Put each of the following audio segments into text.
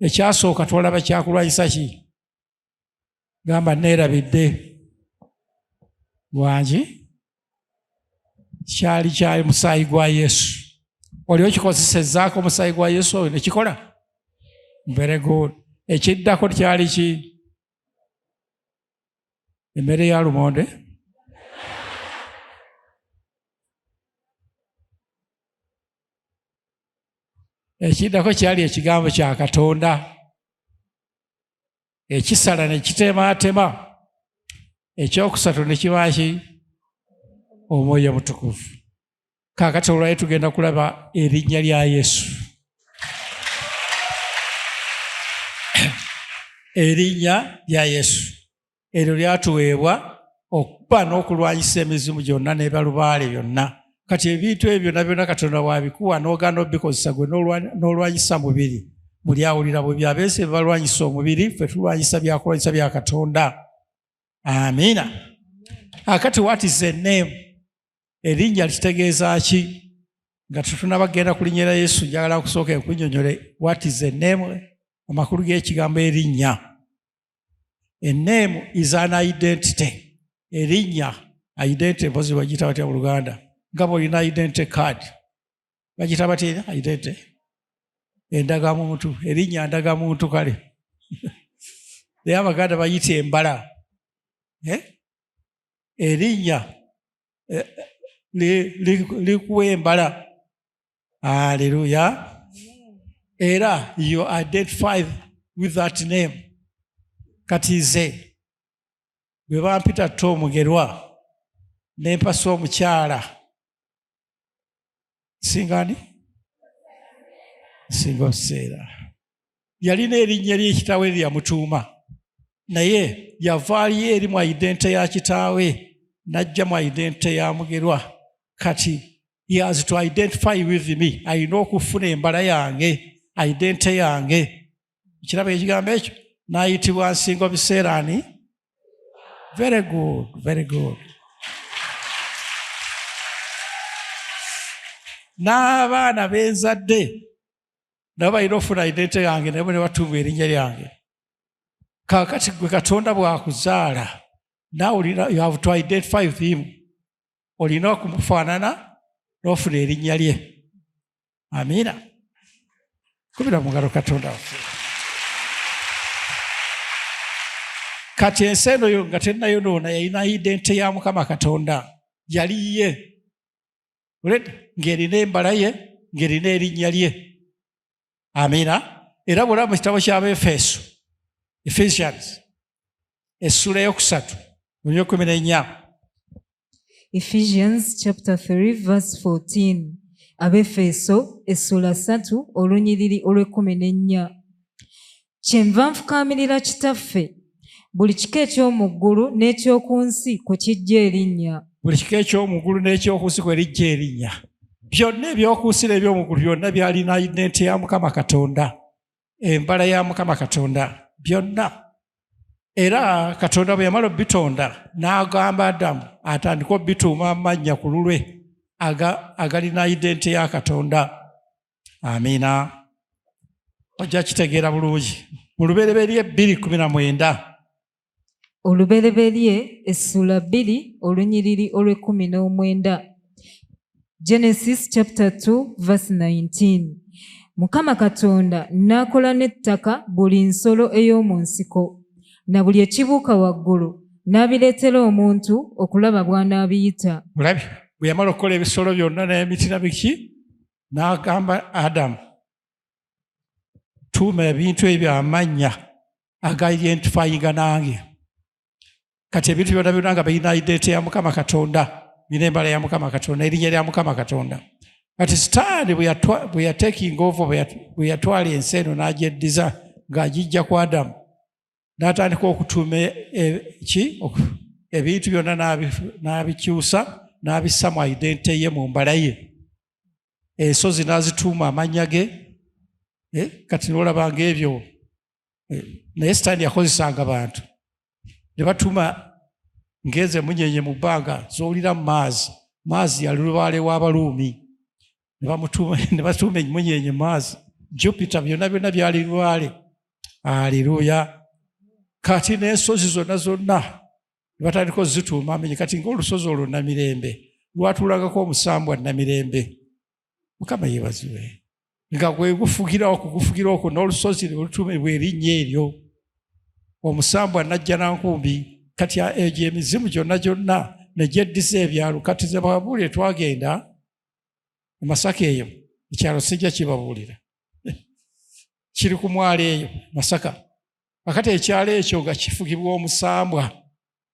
ekyasooka twolaba kyakulwanyisa ki? Gamba neerabidde wangi kyali musaayi gwa Yesu. Oli okikozesezzaako omusaayi gwa Yesu oyo nekikola? Very good. Ekiddako kyali ki? Emmere ya lumonde. Ekiddako kyali ekigambo kya Katonda ekisala ne kiteemaatema. Ekyokusatu ne kiba ki? Omwoyo Mutukuvu. Kaakati olwali tugenda kulaba erinnya lya Yesu. Erinnya lya Yesu eryo lyatuweebwa okuba n'okulwanyisa emizimu gyonna n'ebalubaale byonna. Kati ebintu ebyo byonna Katonda wabikuwa n'ogaana obikozesa gwe n'olwanyisa mubiri. Muli awulira bwe byabeese balwanyisa omubiri, ffe tulwanyisa byakulwanyisa bya Katonda. Amiina. Akati what is the name? Erinnya litegeeza ki? Nga tetunabagenda kulinnya Yesu, njagala okusooka enkunnyonnyole what is the name, amakulu g'ekigambo erinnya. A name is an identity. Erinnya identity mpozi bagiyita batya mu Luganda? Nga bw'olina identity card bagiyita batya identity? Endagamuntu. Erinnya ndagamuntu kale. Naye Abaganda bayita embala. Erinnya likuwa embala. Hallelujah. Era you identified with that name. Kati nze bwe bampita Tom Mugerwa ne mpasa omukyala singani singa oseera yalina erinnya ly'ekitaawe lyamutuuma, naye yavaaliyo eri mu identity ya kitaawe n'ajja mu identity ya Mugerwa. Kati he has to identify with me. Alina okufuna embala yange, identity yange. Kiraba ekigambo ekyo? N'ayitibwa Nsingo Biseera ani? Very good, very good. N'abaana benzadde nabo balina okufuna identity yange, nabo ne batuumwa erinnya lyange. Kaakati gwe Katonda bw'akuzaala, now you have to identify with him. Olina okumufaanana n'ofuna erinnya lye. Amiina. Kubira mu ngalo Katonda waffe. Kati ensi eno yo nga tennayonoona yalina identity ya Mukama Katonda. Yali ye. Ng'erina embala ye, ng'erina erinnya lye. Amiina. Era bw'olaba mu kitabo ky'Abaefeso, Ephesians, essula ey'okusatu, mu 14. Ephesians chapter 3 verse 14. Abefeso essula 3 olunyiriri olw'14. Kyenva nfukaamirira Kitaffe, buli kika eky'omu ggulu n'eky'oku nsi kwe kijja erinnya. Buli kika eky'omu ggulu n'eky'oku nsi kwe lijja erinnya. Byonna eby'oku nsi n'eby'omu ggulu byonna byalina identity ya Mukama Katonda, embala ya Mukama Katonda, byonna. Era Katonda bwe yamala bitonda n'agamba Adamu atandika obituuma amannya ku lulwe agalina identity ya Katonda. Amiina. Ojja kitegeera bulungi. Mu Lubereberye 2:19. Olubereberye essula 2 olunyiriri olw'19. Genesis chapter 2 verse 19. Mukama Katonda n'akola n'ettaka buli nsolo ey'omu nsiko na buli ekibuuka waggulu n'abireetera omuntu okulaba bw'anaabiyita. Mulabi bwe yamala okukola ebisolo byonna n'emiti na biki, n'agamba Adamu, tuuma ebintu ebyo amannya aga-identifyinga nange. Kati ebintu byonna byonna nga birina identity ya Mukama Katonda, birina embala ya Mukama Katonda, erinnya lya Mukama Katonda. Kati Sitaani bwe yatekinga over, bwe yatwala ensi eno n'agyeddiza ng'agijja ku Adamu, n'atandika okutuuma ebintu byonna n'abikyusa n'abissa mu identity ye, mu mbala ye. Ensozi n'azituuma amannya ge. Kati n'olaba ng'ebyo. Naye Sitaani yakozesanga bantu ne batuuma ngeze munyenye mu bbanga z'owulira mu maazi yali lubaale w'Abaruumi, ne batuuma emunyenye mu maazi. Jupiter byonna byonna byali lubaale. Haleluya. Kati n'ensozi zonna batandika zituuma amenye kati ng'olusozi olwo Namirembe lwatulagako Omusambwa Namirembe. Mukama yeebazibwe. Nga gwe gufugira okwo n'olusozi olutuumibwa erinnya eryo. Omusambwa najja nankumbi kati egyo emizimu gyonna ne gyeddisa ebyalo. Kati ze babuulire twagenda e Masaka eyo ekyalo sijja kibabuulira. Kiri ku mwalo eyo Masaka. Akati ekyalo ekyo nga kifugibwa Omusambwa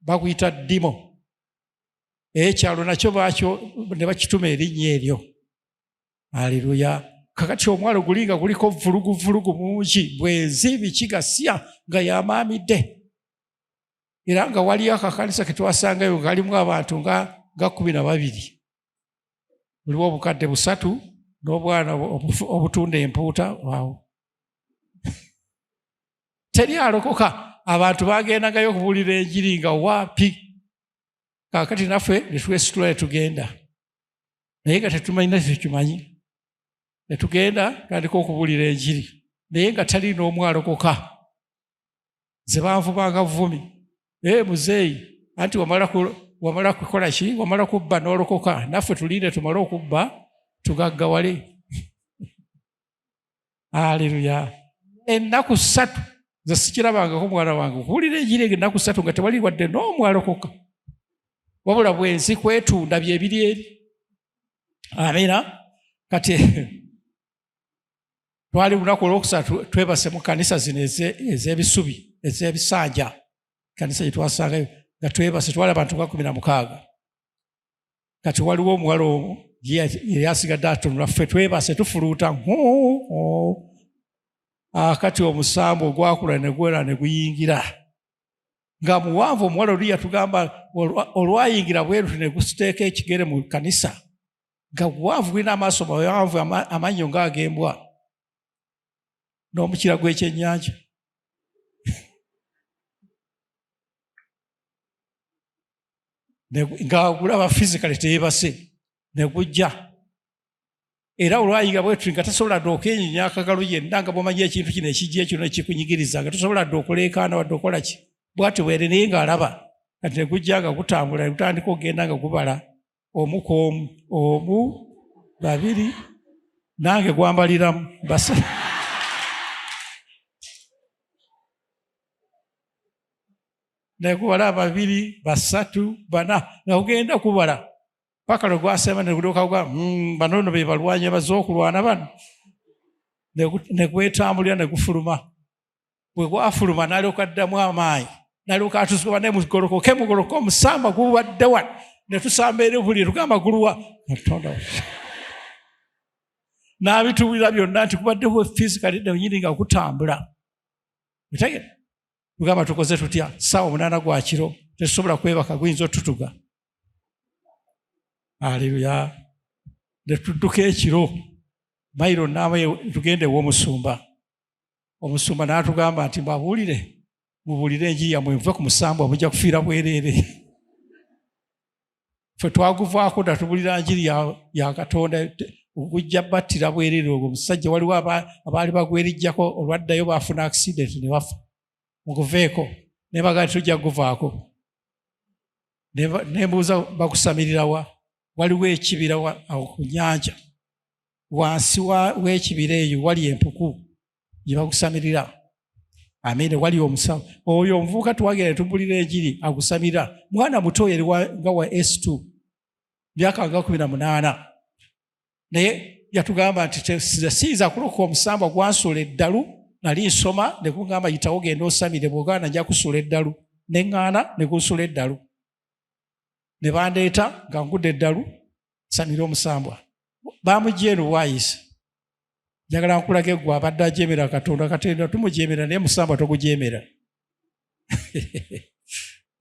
bakuyita Ddimo. Ekyalo nakyo ne bakituma erinnya eryo. Haleluya. Kakati omwalo gulinga guliko vulugu mungi bwezi bikigasya nga yamaamidde. Era nga waliyo akakanisa ke twasangayo kalimu abantu nga 12. Muliwo obukadde 3 n'obwana obutunda empuuta. Waawo. Teri alokoka. Abantu bagendangayo okubuulira enjiri nga waapi. Kakati naffe ne twesitula ne tugenda. Naye nga tetumanyina tetukimanyi. Ne tugenda tandika okubuulira enjiri. Naye nga tali n'omu alokoka. Ze banvubanga vumi. Muzeeyi, anti wamala kukola ki? Wamala kubba n'olokoka. Naffe tulinde tumale okubba tugaggawale. Haleluya. Ennaku 3 ze sikirabangako mwana wange okubuulira enjiri ennaku 3 nga tewali wadde n'omu alokoka. Wabula bwensi kwetunda byebiri eri. Amina. Kati twali lunaku olwokusatu twebase mu kanisa zino ez'ebisubi ez'ebisanja. Kanisa gye twasangayo nga twebase twali abantu 16. Kati waliwo omuwala omu yali asigadde atunula ffe twebase tufuluuta. Kati Omusambwa ogwakula ne gwera ne guyingira. Nga muwanvu omuwala oli yatugamba olwayingira bweru ne gusiteeka ekigere mu kanisa. Nga buwanvu gulina amaaso mawanvu amannyo ng'ag'embwa. N'omukira gw'ekyennyanja. Ng'agulaba physically teyeebase ne gujja. Era olwayingira bwetu nga tasobola dde okwenyinya akagalo yenna nga bw'omanyi ekintu kino ekijja ekyo nekikunyigiriza nga tosobola dde okuleekaana wadde okola ki. Bw'atyo bwere naye ng'alaba. Kati ne gujja nga gutambula ne gutandika okugenda nga gubala. Omu, 2, nange gwambaliramu basa. Ne gubala 2, 3, 4 nga kugenda kubala. Paka lwe gwasema ne gulyoka gwa bano nno be balwanyi abaze okulwana bano. Ne gwetambulira ne gufuluma. Bwe gwafuluma n'alyoka addamu amaanyi. N'alyoka atuzuka ne mugolokoke Omusambwa gubadde wano. Ne tusamba eri buli tugamba guluwa. N'abituwulira byonna nti kubaddewo physically nnyini nga kutambula. Mutegere? Tugamba tukoze tutya? 8 gwa kiro tetusobola kwebaka guyinza otutuga. Haleluya. Ne tudduka ekiro mayiro n'abe tugende w'Omusumba. Omusumba n'atugamba nti mubuulire enjiri yammwe muve ku Musambwa mujja kufiira bwereere. Ffe twaguvaako natubulira njiri ya Katonda okujja battira bwereere. Ogwo omusajja waliwo abaali bagwerijjako olwaddayo baafuna accident ne bafa. Muguveeko ne bagamba tujja kuguvaako. Ne mbuuza bakusamirirawa. Waliwo ekibira awo ku nnyanja. Wansi w'ekibira eyo wali empuku gye bagusamirira. Amene wali Omusambwa. Oyo omuvubuka twagenda tubulira enjiri agusamirira. Mwana muto yali nga wa S2. Myaka 18. Naye yatugamba nti siyinza kulokoka Omusambwa gwansuula eddalu. Nali nsoma ne kugamba yitawo genda osamire bw'ogaana nja kusuula eddalu. Ne ŋŋaana ne kunsuula eddalu. Ne bandeeta nga ngudde eddalu samira Omusambwa. Bamugye eno bwayise. Njagala nkulage gwe abadde ajeemera Katonda. Katonda tumujeemera naye Musambwa togujeemera.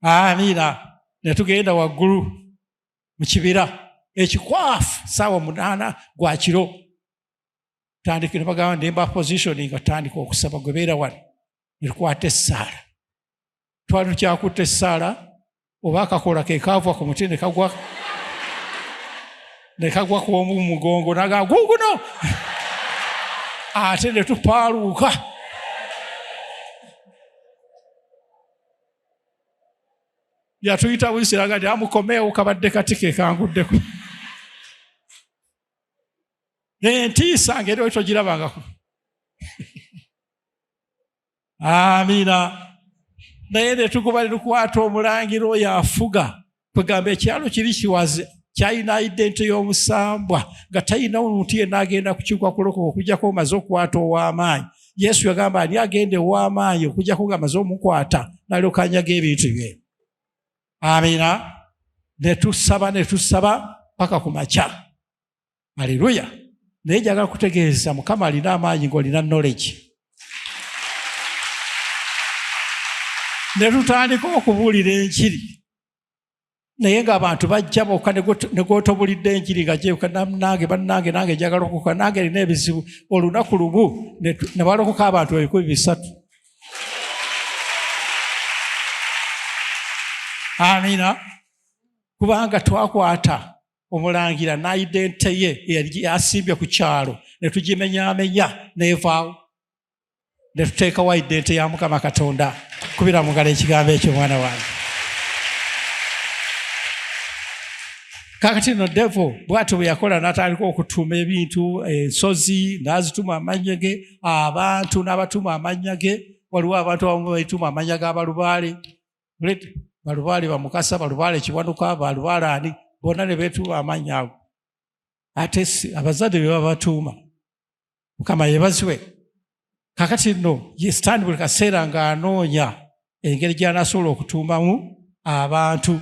Amiina. Ne tugenda waggulu mu kibira ekikwafu 8 gwa kiro. Tandika ne bagamba ndemba positioning nga tandika okusaba gwe beera wano. Ne tukwata essaala. Twali tukyakutte essaala oba akakola ke kaava ku muti ne kagwa ku mugongo n'agamba guguno. Ate ne tupaaluuka. yatuyita buyisiraga nti amukomeewo kabadde katike kanguddeko. Entiisa ngeri oyo togirabangako. Amiina. Naye ne tugoba ne tukwata omulangira oyo afuga. Kwegamba ekyalo kiri kiwaze kyalina identi y'Omusambwa nga talina omuntu yenna agenda kukiuka kulokoka okujjako omaze okukwata ow'amaanyi. Yesu yagamba ani agenda ow'amaanyi okujjako ng'amaze omukwata n'alyoka anyaga ebintu bye. Amiina. Ne tusaba paka ku makya. Haleluya. Naye njagala kutegeeza Mukama alina amaanyi ng'olina knowledge. Ne tutandika okubuulira enjiri. Naye ng'abantu bajja bokka ne gw'otobulidde enjiri nga gye bannange njagala okukola nange erina ebizibu. Olunaku lumu ne balokoka abantu 300. Amiina. Kubanga twakwata omulangira n'idente ye eyali asimbye ku kyalo ne tugimenyaamenya n'evaawo. Ne tuteekawo idente ya Mukama Katonda. Kubira mu ngalo ekigambo ekyo mwana wange. Kakati no devil bw'atyo bwe yakola n'atandika okutuuma ebintu, ensozi n'azituma amannya ge, abantu n'abatuma amannya ge. Waliwo abantu abamu bayituma amannya g'abalubaale. Balubaale Bamukasa, balubaale Kiwanuka, balubaale ani, bonna ne beetuma amannya ago. Ate abazadde be babatuuma. Mukama yeebazibwe. Kakati nno ye Sitaani buli kaseera ng'anoonya engeri gy'anaasobola okutuumamu abantu